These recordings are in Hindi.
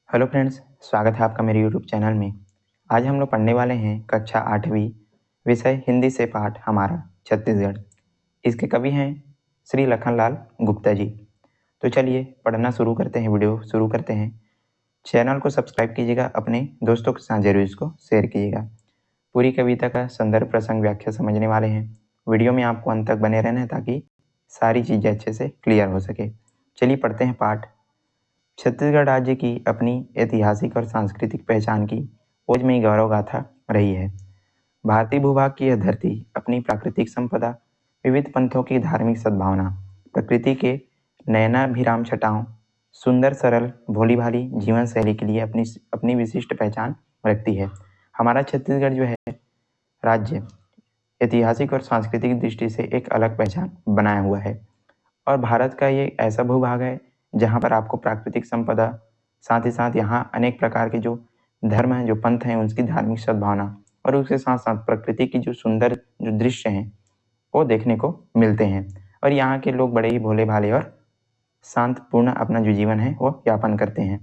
हेलो फ्रेंड्स, स्वागत है आपका मेरे यूट्यूब चैनल में। आज हम लोग पढ़ने वाले हैं कक्षा 8वीं विषय हिंदी से पाठ हमारा छत्तीसगढ़। इसके कवि हैं श्री लखनलाल गुप्ता जी। तो चलिए पढ़ना शुरू करते हैं, वीडियो शुरू करते हैं। चैनल को सब्सक्राइब कीजिएगा, अपने दोस्तों के साथ जरूर इसको शेयर कीजिएगा। पूरी कविता का संदर्भ प्रसंग व्याख्या समझने वाले हैं। वीडियो में आपको अंत तक बने रहना है ताकि सारी चीज़ें अच्छे से क्लियर हो सके। चलिए पढ़ते हैं पाठ। छत्तीसगढ़ राज्य की अपनी ऐतिहासिक और सांस्कृतिक पहचान की ओज में गौरव गाथा रही है। भारतीय भूभाग की यह धरती अपनी प्राकृतिक संपदा, विविध पंथों की धार्मिक सद्भावना, प्रकृति के नयनाभिराम छटाओं, सुंदर सरल भोली भाली जीवन शैली के लिए अपनी अपनी विशिष्ट पहचान रखती है। हमारा छत्तीसगढ़ जो है राज्य ऐतिहासिक और सांस्कृतिक दृष्टि से एक अलग पहचान बनाया हुआ है और भारत का ये ऐसा भूभाग है जहाँ पर आपको प्राकृतिक संपदा, साथ ही साथ यहाँ अनेक प्रकार के जो धर्म हैं, जो पंथ हैं, उनकी धार्मिक सद्भावना और उसके साथ साथ प्रकृति की जो सुंदर जो दृश्य हैं वो देखने को मिलते हैं। और यहाँ के लोग बड़े ही भोले भाले और शांतपूर्ण अपना जो जीवन है वो यापन करते हैं।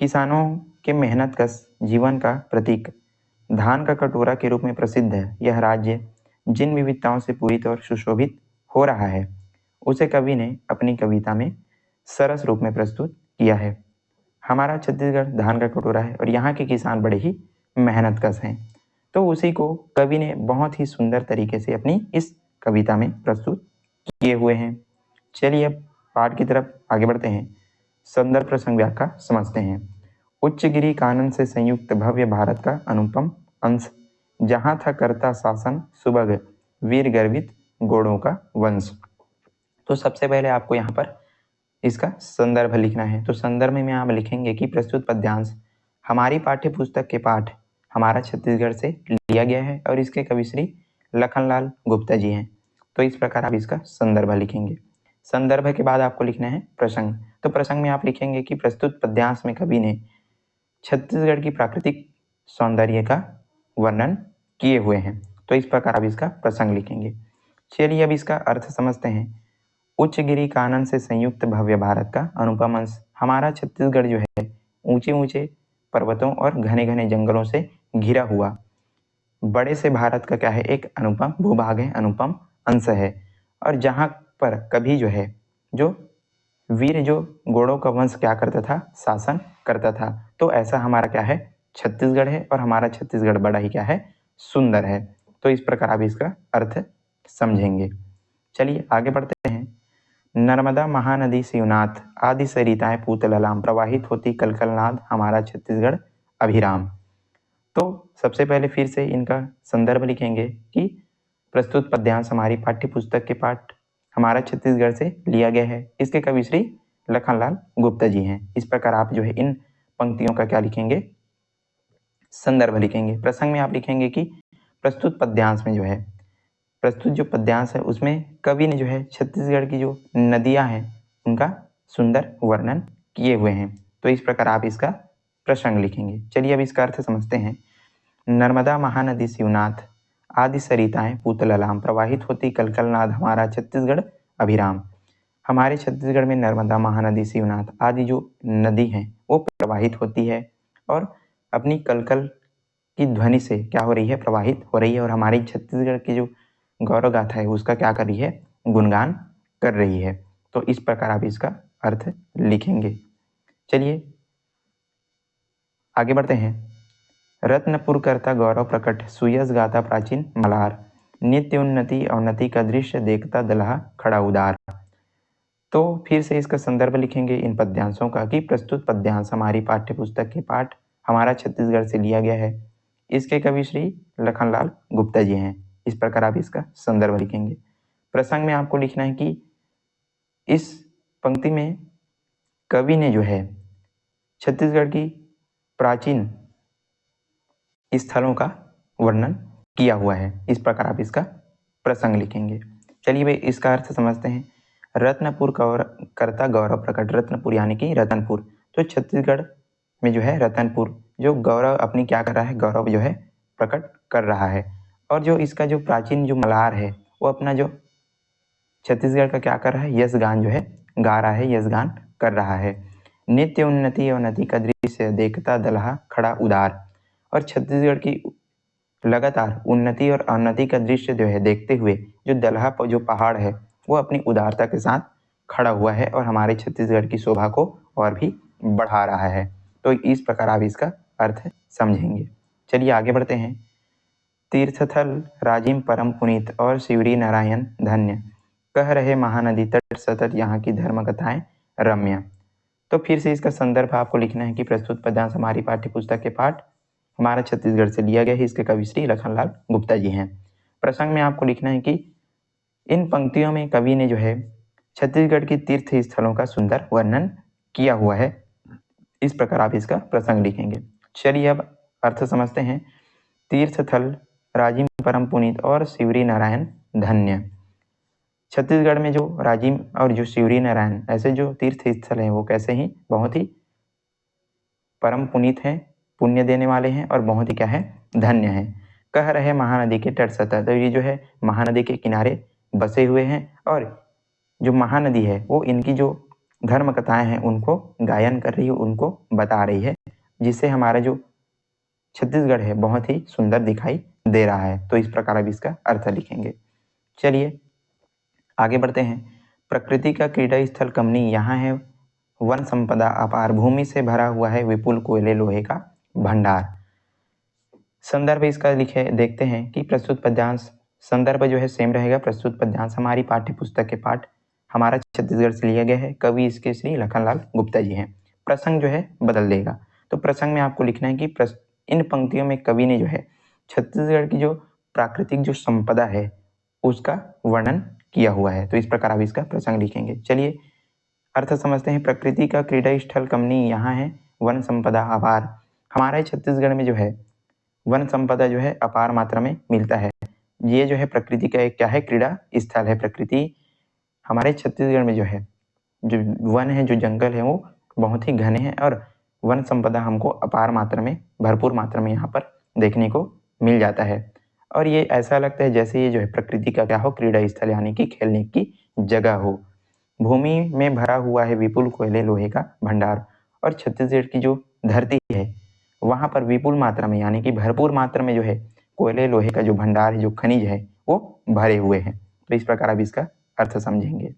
किसानों के मेहनत कश जीवन का प्रतीक, धान का कटोरा के रूप में प्रसिद्ध है यह राज्य जिन विविधताओं से पूरी तौर सुशोभित हो रहा है उसे कवि ने अपनी कविता में सरस रूप में प्रस्तुत किया है। हमारा छत्तीसगढ़ धान का कटोरा है और यहाँ के किसान बड़े ही मेहनतकश हैं। तो उसी को कवि ने बहुत ही सुंदर तरीके से अपनी इस कविता में प्रस्तुत किए हुए हैं। चलिए अब पाठ की तरफ आगे बढ़ते हैं। संदर्भ प्रसंग व्याख्या समझते हैं। उच्चगिरी कानन से संयुक्त भव्य भारत का अनुपम अंश, जहाँ था करता शासन सुबह वीर गर्वित घोड़ों का वंश। तो सबसे पहले आपको यहाँ पर इसका संदर्भ लिखना है। तो संदर्भ में आप लिखेंगे कि प्रस्तुत पद्यांश हमारी पाठ्य पुस्तक के पाठ हमारा छत्तीसगढ़ से लिया गया है और इसके कवि श्री लखनलाल गुप्ता जी हैं। तो इस प्रकार आप इसका संदर्भ लिखेंगे। संदर्भ के बाद आपको लिखना है प्रसंग। तो प्रसंग में आप लिखेंगे कि प्रस्तुत पद्यांश में कवि ने छत्तीसगढ़ की प्राकृतिक सौंदर्य का वर्णन किए हुए हैं। तो इस प्रकार आप इसका प्रसंग लिखेंगे। चलिए अब इसका अर्थ समझते हैं। उच्चगिरी कानन से संयुक्त भव्य भारत का अनुपम अंश, हमारा छत्तीसगढ़ जो है ऊंचे ऊंचे पर्वतों और घने घने जंगलों से घिरा हुआ बड़े से भारत का क्या है, एक अनुपम भूभाग है, अनुपम अंश है। और जहाँ पर कभी जो है जो वीर जो घोड़ों का वंश क्या करता था, शासन करता था। तो ऐसा हमारा क्या है, छत्तीसगढ़ है और हमारा छत्तीसगढ़ बड़ा ही क्या है, सुंदर है। तो इस प्रकार आप इसका अर्थ समझेंगे। चलिए आगे बढ़ते हैं। नर्मदा महानदी शिवनाथ आदि सरिताएं पूतललाम प्रवाहित होती कलकलनाद हमारा छत्तीसगढ़ अभिराम। तो सबसे पहले फिर से इनका संदर्भ लिखेंगे कि प्रस्तुत पद्यांश हमारी पाठ्य पुस्तक के पाठ हमारा छत्तीसगढ़ से लिया गया है। इसके कवि श्री लखनलाल गुप्ता जी हैं। इस प्रकार आप जो है इन पंक्तियों का क्या लिखेंगे, संदर्भ लिखेंगे। प्रसंग में आप लिखेंगे कि प्रस्तुत पद्यांश में जो है, प्रस्तुत जो पद्यांश है उसमें कवि ने जो है छत्तीसगढ़ की जो नदियां हैं उनका सुंदर वर्णन किए हुए हैं। तो इस प्रकार आप इसका प्रसंग लिखेंगे। चलिए अब इसका अर्थ समझते हैं। नर्मदा महानदी शिवनाथ आदि सरिताएं पूतललाम प्रवाहित होती कलकलनाद हमारा छत्तीसगढ़ अभिराम। हमारे छत्तीसगढ़ में नर्मदा महानदी शिवनाथ आदि जो नदी हैं वो प्रवाहित होती है और अपनी कलकल की ध्वनि से क्या हो रही है, प्रवाहित हो रही है और हमारी छत्तीसगढ़ की जो गौरव गाथा है उसका क्या कर रही है, गुणगान कर रही है। तो इस प्रकार आप इसका अर्थ लिखेंगे। चलिए आगे बढ़ते हैं। रत्नपुर करता गौरव प्रकट सुयस गाथा प्राचीन मल्हार, नित्य उन्नति अवनति का दृश्य देखता दलहा खड़ा उदार। तो फिर से इसका संदर्भ लिखेंगे इन पद्यांशों का कि प्रस्तुत पद्यांश हमारी पाठ्य पुस्तक के पाठ हमारा छत्तीसगढ़ से लिया गया है। इसके कवि श्री लखनलाल गुप्ता जी हैं। इस प्रकार आप इसका संदर्भ लिखेंगे। प्रसंग में आपको लिखना है कि इस पंक्ति में कवि ने जो है छत्तीसगढ़ की प्राचीन स्थलों का वर्णन किया हुआ है। इस प्रकार आप इसका प्रसंग लिखेंगे। चलिए भाई इसका अर्थ समझते हैं। रत्नपुर करता गौरव प्रकट, रत्नपुर यानी कि रतनपुर। तो छत्तीसगढ़ में जो है रतनपुर जो गौरव अपनी क्या कर रहा है, गौरव जो है प्रकट कर रहा है। और जो इसका जो प्राचीन जो मल्हार है वो अपना जो छत्तीसगढ़ का क्या कर रहा है, यश गान जो है गा रहा है, यश गान कर रहा है। नित्य उन्नति और नदी का दृश्य देखता दलहा खड़ा उदार। और छत्तीसगढ़ की लगातार उन्नति और अवनति का दृश्य जो है देखते हुए जो दलहा जो पहाड़ है वो अपनी उदारता के साथ खड़ा हुआ है और हमारे छत्तीसगढ़ की शोभा को और भी बढ़ा रहा है। तो इस प्रकार आप इसका अर्थ समझेंगे। चलिए आगे बढ़ते हैं। तीर्थस्थल राजिम परम पुनीत और शिवरी नारायण धन्य, कह रहे महानदी तट सतत यहाँ की धर्म कथाएं रम्य। तो फिर से इसका संदर्भ आपको लिखना है कि प्रस्तुत पद्यांश हमारी पाठ्य पुस्तक के पाठ हमारा छत्तीसगढ़ से लिया गया है। इसके कवि श्री लखनलाल गुप्ता जी हैं। प्रसंग में आपको लिखना है कि इन पंक्तियों में कवि ने जो है छत्तीसगढ़ की तीर्थ स्थलों का सुंदर वर्णन किया हुआ है। इस प्रकार आप इसका प्रसंग लिखेंगे। चलिए अब अर्थ समझते हैं। तीर्थस्थल राजिम परम पुनीत और शिवरी नारायण धन्य। छत्तीसगढ़ में जो राजिम और जो शिवरी नारायण ऐसे जो तीर्थ स्थल हैं वो कैसे ही बहुत ही परम पुनीत हैं, पुण्य देने वाले हैं और बहुत ही क्या है धन्य हैं। कह रहे महानदी के तट सतह, तो ये जो है महानदी के किनारे बसे हुए हैं और जो महानदी है वो इनकी जो धर्म कथाएं हैं उनको गायन कर रही है, उनको बता रही है, जिससे हमारा जो छत्तीसगढ़ है बहुत ही सुंदर दिखाई दे रहा है। तो इस प्रकार अब इसका अर्थ लिखेंगे। चलिए आगे बढ़ते हैं। प्रकृति का क्रीड़ा स्थल कमनी, यहाँ है वन संपदा अपार, भूमि से भरा हुआ है विपुल कोयले लोहे का भंडार। संदर्भ इसका लिखे देखते हैं कि प्रस्तुत पद्यांश संदर्भ जो है सेम रहेगा। प्रस्तुत पद्यांश हमारी पाठ्य पुस्तक के पाठ हमारा छत्तीसगढ़ से लिया गया है। कवि इसके श्री लखनलाल गुप्ता जी हैं। प्रसंग जो है बदल देगा। तो प्रसंग में आपको लिखना है कि इन पंक्तियों में कवि ने जो है छत्तीसगढ़ की जो प्राकृतिक जो संपदा है उसका वर्णन किया हुआ है। तो इस प्रकार आप इसका प्रसंग लिखेंगे। चलिए अर्थ समझते हैं। प्रकृति का क्रीड़ा स्थल कमनी, यहाँ है वन संपदा अपार। हमारे छत्तीसगढ़ में जो है वन संपदा जो है अपार मात्रा में मिलता है। ये जो है प्रकृति का एक क्या है क्रीड़ा स्थल है। प्रकृति हमारे छत्तीसगढ़ में जो है जो वन है, जो जंगल है वो बहुत ही घने हैं और वन संपदा हमको अपार मात्रा में, भरपूर मात्रा में यहाँ पर देखने को मिल जाता है। और ये ऐसा लगता है जैसे ये जो है प्रकृति का क्या हो क्रीड़ा स्थल, यानी कि खेलने की जगह हो। भूमि में भरा हुआ है विपुल कोयले लोहे का भंडार। और छत्तीसगढ़ की जो धरती है वहाँ पर विपुल मात्रा में यानी कि भरपूर मात्रा में जो है कोयले लोहे का जो भंडार है, जो खनिज है वो भरे हुए हैं। तो इस प्रकार आप इसका अर्थ समझेंगे।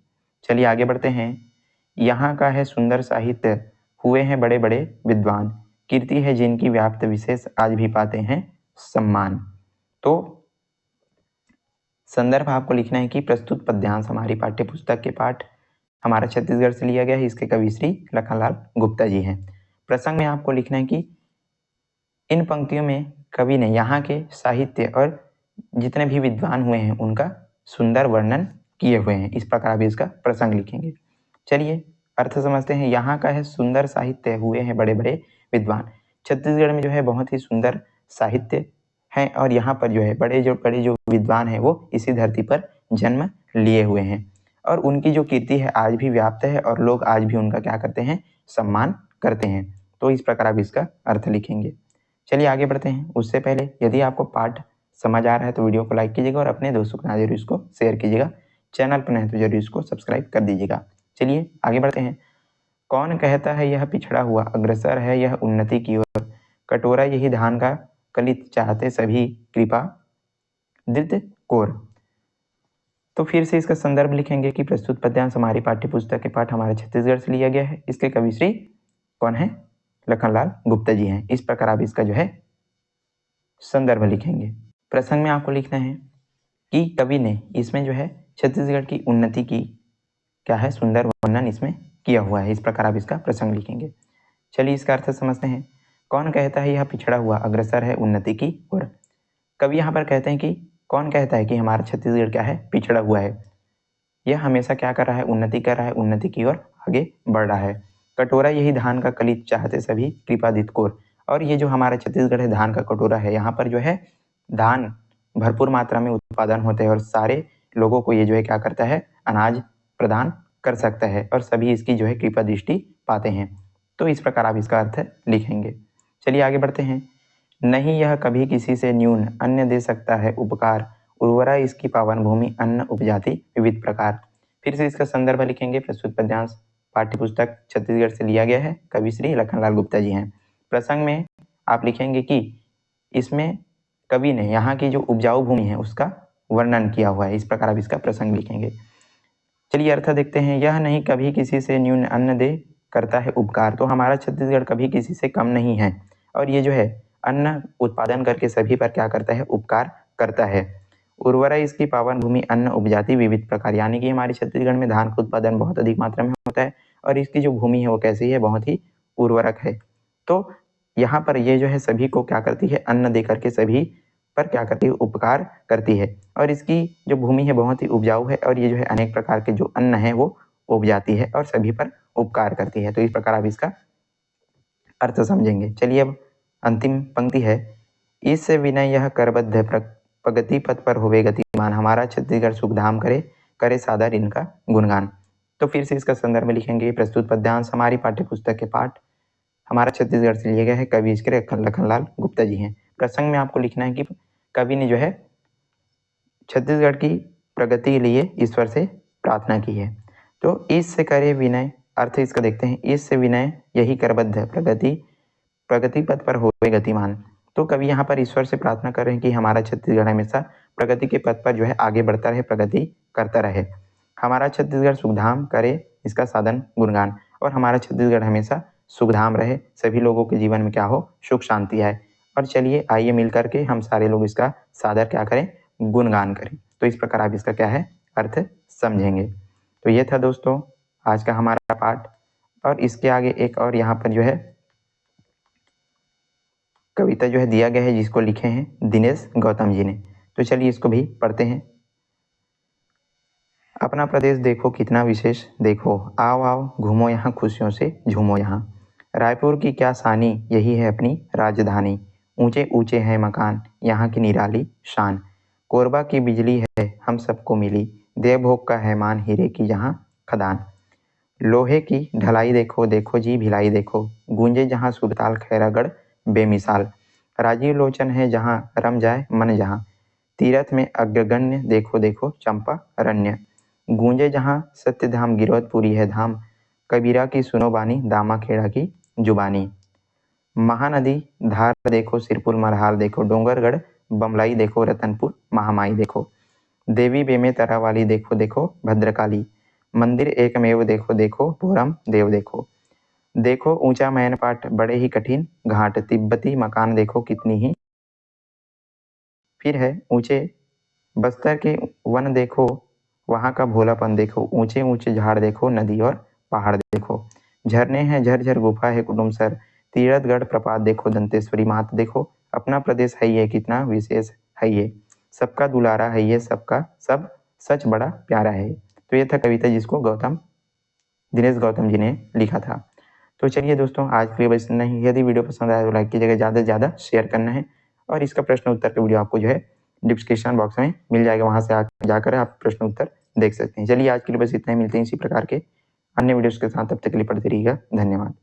चलिए आगे बढ़ते हैं। यहाँ का है सुंदर साहित्य, हुए हैं बड़े बड़े विद्वान, कीर्ति है जिनकी व्याप्त विशेष आज भी पाते हैं सम्मान। तो संदर्भ आपको लिखना है कि प्रस्तुत पद्यांश हमारी पाठ्य पुस्तक के पाठ हमारा छत्तीसगढ़ से लिया गया है। इसके कवि श्री लखनलाल गुप्ता जी हैं। प्रसंग में आपको लिखना है कि इन पंक्तियों में कवि ने यहाँ के साहित्य और जितने भी विद्वान हुए हैं उनका सुंदर वर्णन किए हुए हैं। इस प्रकार आप इसका प्रसंग लिखेंगे। चलिए अर्थ समझते हैं। यहाँ का है सुंदर साहित्य, हुए हैं बड़े बड़े विद्वान। छत्तीसगढ़ में जो है बहुत ही सुंदर साहित्य है और यहाँ पर जो है बड़े जो विद्वान हैं वो इसी धरती पर जन्म लिए हुए हैं और उनकी जो कीर्ति है आज भी व्याप्त है और लोग आज भी उनका क्या करते हैं सम्मान करते हैं। तो इस प्रकार आप इसका अर्थ लिखेंगे। चलिए आगे बढ़ते हैं। उससे पहले यदि आपको पाठ समझ आ रहा है तो वीडियो को लाइक कीजिएगा और अपने दोस्तों के साथ जरूर इसको शेयर कीजिएगा। चैनल पर नहीं तो जरूर इसको सब्सक्राइब कर दीजिएगा। चलिए आगे बढ़ते हैं। कौन कहता है यह पिछड़ा हुआ, अग्रसर है यह उन्नति की ओर, कटोरा यही धान का कलित चाहते सभी कृपा धृत कोर। तो फिर से इसका संदर्भ लिखेंगे कि प्रस्तुत पद्यांश हमारी पाठ्य पुस्तक के पाठ हमारे छत्तीसगढ़ से लिया गया है। इसके कवि श्री कौन है लखनलाल गुप्ता जी हैं। इस प्रकार आप इसका जो है संदर्भ लिखेंगे। प्रसंग में आपको लिखना है कि कवि ने इसमें जो है छत्तीसगढ़ की उन्नति की क्या है सुंदर वर्णन इसमें किया हुआ है। इस प्रकार आप इसका प्रसंग लिखेंगे। चलिए इसका अर्थ समझते हैं। कौन कहता है यह पिछड़ा हुआ, अग्रसर है उन्नति की ओर। कवि यहाँ पर कहते हैं कि कौन कहता है कि हमारा छत्तीसगढ़ क्या है पिछड़ा हुआ है। यह हमेशा क्या कर रहा है उन्नति कर रहा है, उन्नति की ओर आगे बढ़ रहा है। कटोरा यही धान का कलित चाहते सभी कृपादित कोर। और ये जो हमारा छत्तीसगढ़ है धान का कटोरा है, यहाँ पर जो है धान भरपूर मात्रा में उत्पादन होते हैं और सारे लोगों को ये जो है क्या करता है अनाज प्रदान कर सकता है और सभी इसकी जो है कृपा दृष्टि पाते हैं। तो इस प्रकार आप इसका अर्थ लिखेंगे। चलिए आगे बढ़ते हैं। नहीं यह कभी किसी से न्यून अन्य दे सकता है उपकार, उर्वरा इसकी पावन भूमि अन्न उपजाति विविध प्रकार। फिर से इसका संदर्भ लिखेंगे। प्रस्तुत पद्यांश पाठ्यपुस्तक छत्तीसगढ़ से लिया गया है, कवि श्री लखनलाल गुप्ता जी हैं। प्रसंग में आप लिखेंगे कि इसमें कवि ने यहाँ की जो उपजाऊ भूमि है उसका वर्णन किया हुआ है, इस प्रकार आप इसका प्रसंग लिखेंगे। चलिए अर्थ देखते हैं। यह नहीं कभी किसी से न्यून अन्न दे, करता है उपकार। तो हमारा छत्तीसगढ़ कभी किसी से कम नहीं है, और ये जो है अन्न उत्पादन करके सभी पर क्या करता है, उपकार करता है। उर्वरा इसकी पावन भूमि अन्न उपजाति विविध प्रकार, यानी कि हमारे छत्तीसगढ़ में धान का उत्पादन बहुत अधिक मात्रा में होता है, और इसकी जो भूमि है वो कैसी है, बहुत ही उर्वरक है। तो यहाँ पर ये जो है सभी को क्या करती है, अन्न दे करके सभी पर क्या करती है, उपकार करती है। और इसकी जो भूमि है बहुत ही उपजाऊ है, और ये जो है अनेक प्रकार के जो अन्न है वो उपजाती है और सभी पर उपकार करती है। तो इस प्रकार आप इसका अर्थ समझेंगे। चलिए अब अंतिम पंक्ति है, इस विनय यह करबद्ध प्रगति पथ पर होवे गतिमान, हमारा छत्तीसगढ़ सुखधाम करे, करे सादर इनका गुणगान। तो फिर से इसका संदर्भ में लिखेंगे। प्रस्तुत पद्यांश हमारी पाठ्यपुस्तक के पाठ हमारा छत्तीसगढ़ से लिए गए हैं, कवि इसके लखनलाल गुप्ता जी हैं। प्रसंग में आपको लिखना है कि कवि ने जो है छत्तीसगढ़ की प्रगति के लिए ईश्वर से प्रार्थना की है। तो इससे करे विनय, अर्थ इसका देखते हैं, इससे विनय यही करबद्ध प्रगति पथ पर होवे गतिमान। तो कवि यहाँ पर ईश्वर से प्रार्थना कर रहे हैं कि हमारा छत्तीसगढ़ हमेशा प्रगति के पथ पर जो है आगे बढ़ता रहे, प्रगति करता रहे। हमारा छत्तीसगढ़ सुखधाम करे, इसका साधन गुणगान, और हमारा छत्तीसगढ़ हमेशा सुखधाम रहे, सभी लोगों के जीवन में क्या हो, सुख शांति आए। और चलिए आइए मिल करके हम सारे लोग इसका सादर क्या करें, गुणगान करें। तो इस प्रकार आप इसका क्या है, अर्थ समझेंगे। तो ये था दोस्तों आज का हमारा पाठ, और इसके आगे एक और यहाँ पर जो है कविता जो है दिया गया है, जिसको लिखे हैं दिनेश गौतम जी ने। तो चलिए इसको भी पढ़ते हैं। अपना प्रदेश देखो कितना विशेष, देखो आओ आओ घूमो यहाँ, खुशियों से झूमो यहाँ। रायपुर की क्या शानी, यही है अपनी राजधानी। ऊंचे ऊंचे हैं मकान, यहाँ की निराली शान। कोरबा की बिजली है हम सबको मिली, देवभोग का है मान, हीरे की यहाँ खदान। लोहे की ढलाई देखो, देखो जी भिलाई देखो, गूंजे जहाँ सुरताल खैरागढ़ बेमिसाल। राजीव लोचन है जहाँ रम जाए मन जहाँ, तीरथ में अग्रगण्य देखो देखो चंपा रण्य। गूंजे जहाँ सत्यधाम गिरवतपुरी है धाम, कबीरा की सुनो बानी दामा खेड़ा की जुबानी। महानदी धार देखो सिरपुर मरहाल देखो, डोंगरगढ़ बमलाई देखो, रतनपुर महामाई देखो। देवी बेमे तरा वाली देखो देखो भद्रकाली, मंदिर एकमेव देखो देखो भोरम देव देखो। देखो ऊंचा मैनपाट बड़े ही कठिन घाट, तिब्बती मकान देखो कितनी ही। फिर है ऊंचे बस्तर के वन देखो, वहाँ का भोलापन देखो, ऊंचे ऊंचे झाड़ देखो, नदी और पहाड़ देखो। झरने हैं झरझर गुफा है कुटुमसर, तीरथगढ़ प्रपात देखो, दंतेश्वरी मात देखो। अपना प्रदेश है ये कितना विशेष है ये, सबका दुलारा है ये, सबका सब सच बड़ा प्यारा है। तो ये था कविता जिसको दिनेश गौतम जी ने लिखा था। तो चलिए दोस्तों आज के लिए बस इतना ही। यदि वीडियो पसंद आया तो लाइक कीजिएगा, ज़्यादा से ज़्यादा शेयर करना है, और इसका प्रश्न उत्तर का वीडियो आपको जो है डिस्क्रिप्शन बॉक्स में मिल जाएगा, वहाँ से जाकर आप प्रश्न उत्तर देख सकते हैं। चलिए आज के लिए बस इतना ही, मिलते हैं इसी प्रकार के अन्य वीडियोस के साथ, तब तक के लिए पढ़ते रहिएगा। धन्यवाद।